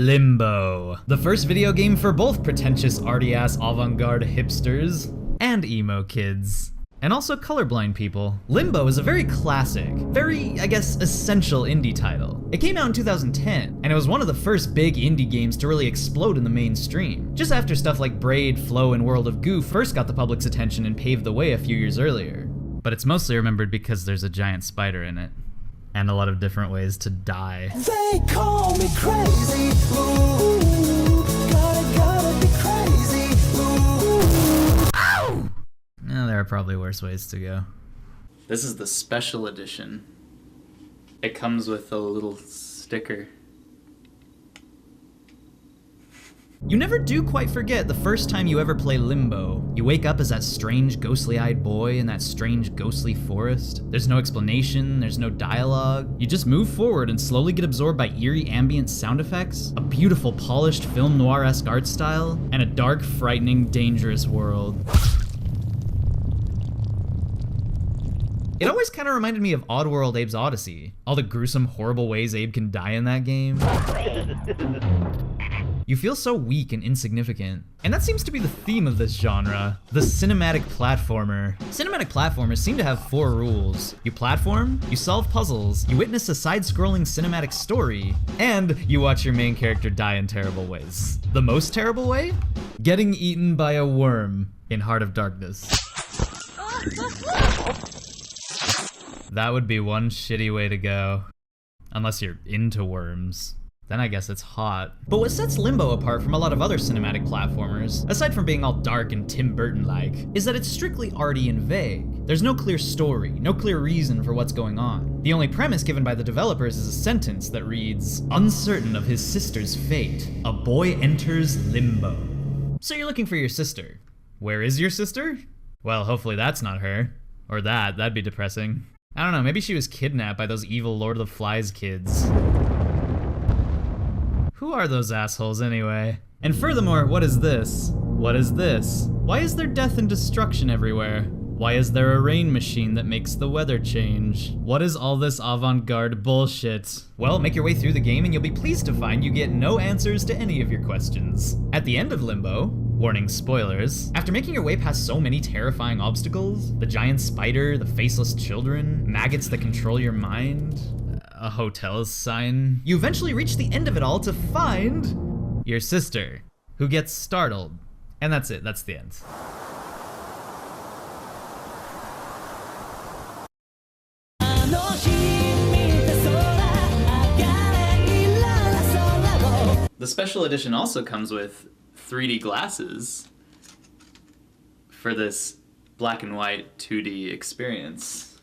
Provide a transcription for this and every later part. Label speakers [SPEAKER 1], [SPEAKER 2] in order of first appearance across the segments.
[SPEAKER 1] Limbo, the first video game for both pretentious arty-ass avant-garde hipsters and emo kids. And also colorblind people. Limbo is a very classic, very, I guess, essential indie title. It came out in 2010, and it was one of the first big indie games to really explode in the mainstream, just after stuff like Braid, Flow, and World of Goo first got the public's attention and paved the way a few years earlier. But it's mostly remembered because there's a giant spider in it, and a lot of different ways to die.
[SPEAKER 2] They call me crazy, ooh, gotta be crazy, ooh.
[SPEAKER 1] Ow! There are probably worse ways to go. This is the special edition. It comes with a little sticker. You never do quite forget the first time you ever play Limbo. You wake up as that strange ghostly-eyed boy in that strange ghostly forest. There's no explanation, there's no dialogue. You just move forward and slowly get absorbed by eerie ambient sound effects, a beautiful polished film noir-esque art style, and a dark, frightening, dangerous world. It always kind of reminded me of Oddworld Abe's Odyssey. All the gruesome, horrible ways Abe can die in that game. You feel so weak and insignificant. And that seems to be the theme of this genre, the cinematic platformer. Cinematic platformers seem to have 4 rules. You platform, you solve puzzles, you witness a side-scrolling cinematic story, and you watch your main character die in terrible ways. The most terrible way? Getting eaten by a worm in Heart of Darkness. That would be one shitty way to go. Unless you're into worms. Then I guess it's hot. But what sets Limbo apart from a lot of other cinematic platformers, aside from being all dark and Tim Burton-like, is that it's strictly arty and vague. There's no clear story, no clear reason for what's going on. The only premise given by the developers is a sentence that reads, "Uncertain of his sister's fate, a boy enters Limbo." So you're looking for your sister. Where is your sister? Well, hopefully that's not her. Or that'd be depressing. I don't know, maybe she was kidnapped by those evil Lord of the Flies kids. Who are those assholes anyway? And furthermore, what is this? What is this? Why is there death and destruction everywhere? Why is there a rain machine that makes the weather change? What is all this avant-garde bullshit? Well, make your way through the game and you'll be pleased to find you get no answers to any of your questions. At the end of Limbo, warning spoilers, after making your way past so many terrifying obstacles, the giant spider, the faceless children, maggots that control your mind, a hotel sign, you eventually reach the end of it all to find your sister, who gets startled. And that's it, that's the end. The special edition also comes with 3D glasses for this black and white 2D experience.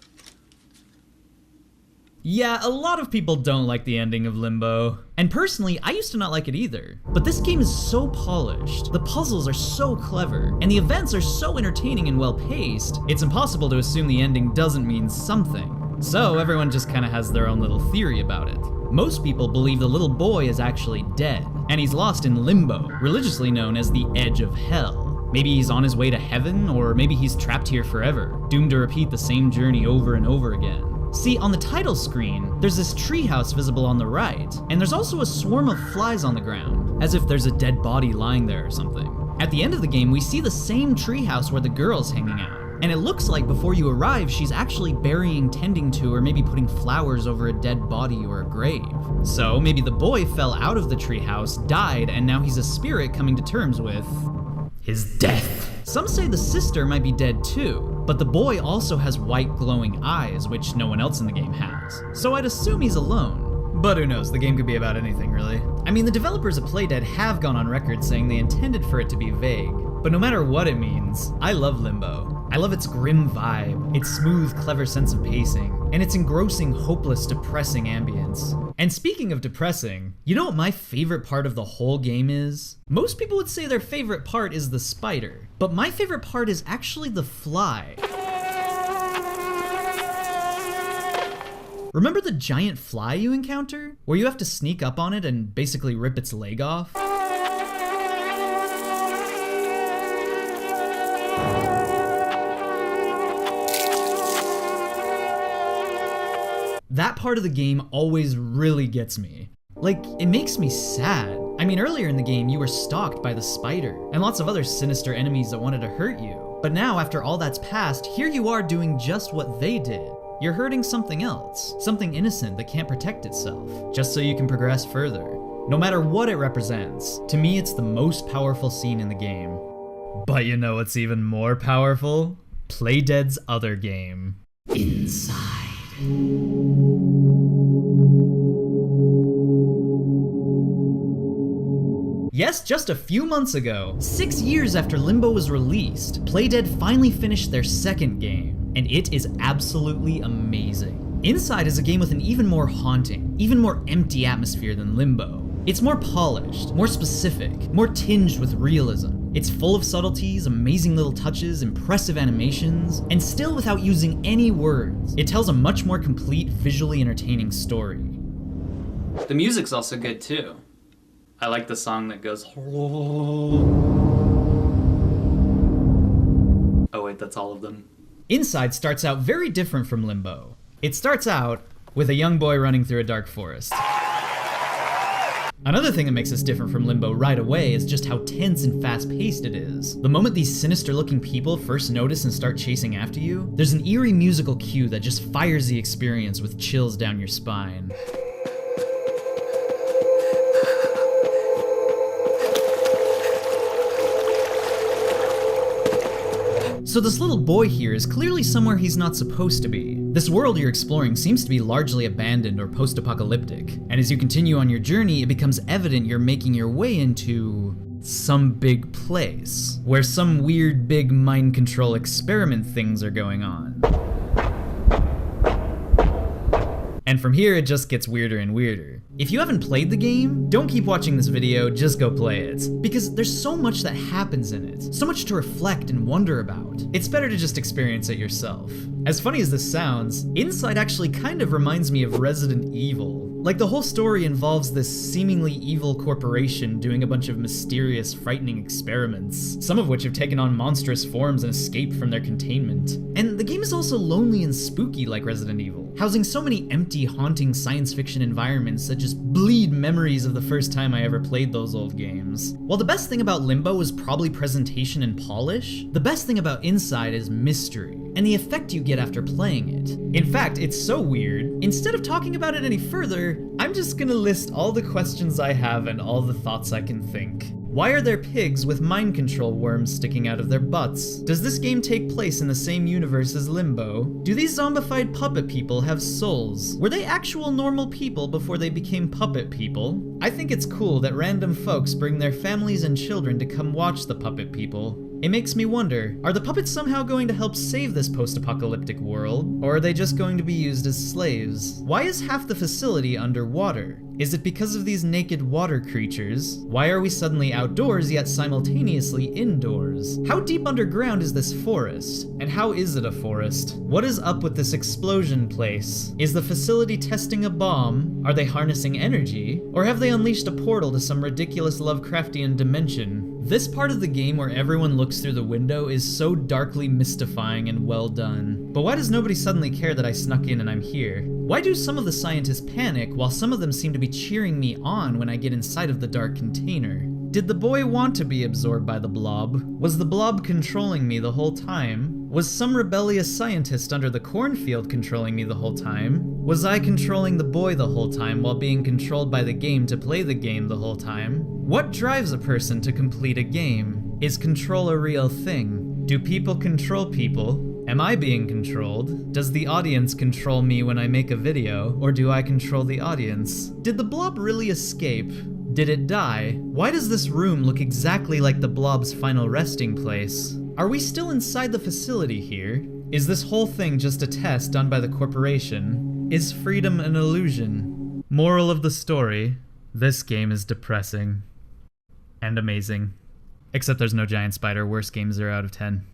[SPEAKER 1] Yeah, a lot of people don't like the ending of Limbo. And personally, I used to not like it either. But this game is so polished, the puzzles are so clever, and the events are so entertaining and well-paced, it's impossible to assume the ending doesn't mean something. So everyone just kind of has their own little theory about it. Most people believe the little boy is actually dead, and he's lost in Limbo, religiously known as the Edge of Hell. Maybe he's on his way to heaven, or maybe he's trapped here forever, doomed to repeat the same journey over and over again. See, on the title screen, there's this treehouse visible on the right, and there's also a swarm of flies on the ground, as if there's a dead body lying there or something. At the end of the game, we see the same treehouse where the girl's hanging out. And it looks like before you arrive, she's actually burying, tending to, or maybe putting flowers over a dead body or a grave. So maybe the boy fell out of the treehouse, died, and now he's a spirit coming to terms with his death. Some say the sister might be dead too, but the boy also has white glowing eyes, which no one else in the game has. So I'd assume he's alone. But who knows, the game could be about anything really. I mean, the developers of Playdead have gone on record saying they intended for it to be vague. But no matter what it means, I love Limbo. I love its grim vibe, its smooth, clever sense of pacing, and its engrossing, hopeless, depressing ambience. And speaking of depressing, you know what my favorite part of the whole game is? Most people would say their favorite part is the spider, but my favorite part is actually the fly. Remember the giant fly you encounter? Where you have to sneak up on it and basically rip its leg off? That part of the game always really gets me. Like, it makes me sad. I mean, earlier in the game, you were stalked by the spider, and lots of other sinister enemies that wanted to hurt you. But now, after all that's passed, here you are doing just what they did. You're hurting something else, something innocent that can't protect itself, just so you can progress further. No matter what it represents, to me it's the most powerful scene in the game. But you know what's even more powerful? Playdead's other game, Inside. Yes, just a few months ago, 6 years after Limbo was released, Playdead finally finished their second game, and it is absolutely amazing. Inside is a game with an even more haunting, even more empty atmosphere than Limbo. It's more polished, more specific, more tinged with realism. It's full of subtleties, amazing little touches, impressive animations, and still without using any words. It tells a much more complete, visually entertaining story. The music's also good too. I like the song that goes. Oh wait, that's all of them. Inside starts out very different from Limbo. It starts out with a young boy running through a dark forest. Another thing that makes this different from Limbo right away is just how tense and fast-paced it is. The moment these sinister-looking people first notice and start chasing after you, there's an eerie musical cue that just fires the experience with chills down your spine. So this little boy here is clearly somewhere he's not supposed to be. This world you're exploring seems to be largely abandoned or post-apocalyptic, and as you continue on your journey, it becomes evident you're making your way into some big place, where some weird big mind control experiment things are going on. And from here, it just gets weirder and weirder. If you haven't played the game, don't keep watching this video, just go play it. Because there's so much that happens in it, so much to reflect and wonder about. It's better to just experience it yourself. As funny as this sounds, Inside actually kind of reminds me of Resident Evil. Like, the whole story involves this seemingly evil corporation doing a bunch of mysterious, frightening experiments, some of which have taken on monstrous forms and escaped from their containment. And the game is also lonely and spooky like Resident Evil, housing so many empty, haunting science fiction environments that just bleed memories of the first time I ever played those old games. While the best thing about Limbo was probably presentation and polish, the best thing about Inside is mystery, and the effect you get after playing it. In fact, it's so weird, instead of talking about it any further, I'm just gonna list all the questions I have and all the thoughts I can think. Why are there pigs with mind control worms sticking out of their butts? Does this game take place in the same universe as Limbo? Do these zombified puppet people have souls? Were they actual normal people before they became puppet people? I think it's cool that random folks bring their families and children to come watch the puppet people. It makes me wonder, are the puppets somehow going to help save this post-apocalyptic world? Or are they just going to be used as slaves? Why is half the facility underwater? Is it because of these naked water creatures? Why are we suddenly outdoors yet simultaneously indoors? How deep underground is this forest? And how is it a forest? What is up with this explosion place? Is the facility testing a bomb? Are they harnessing energy? Or have they unleashed a portal to some ridiculous Lovecraftian dimension? This part of the game where everyone looks through the window is so darkly mystifying and well done. But why does nobody suddenly care that I snuck in and I'm here? Why do some of the scientists panic while some of them seem to be cheering me on when I get inside of the dark container? Did the boy want to be absorbed by the blob? Was the blob controlling me the whole time? Was some rebellious scientist under the cornfield controlling me the whole time? Was I controlling the boy the whole time while being controlled by the game to play the game the whole time? What drives a person to complete a game? Is control a real thing? Do people control people? Am I being controlled? Does the audience control me when I make a video, or do I control the audience? Did the blob really escape? Did it die? Why does this room look exactly like the blob's final resting place? Are we still inside the facility here? Is this whole thing just a test done by the corporation? Is freedom an illusion? Moral of the story, this game is depressing. And amazing. Except there's no giant spider, worst games are out of 10.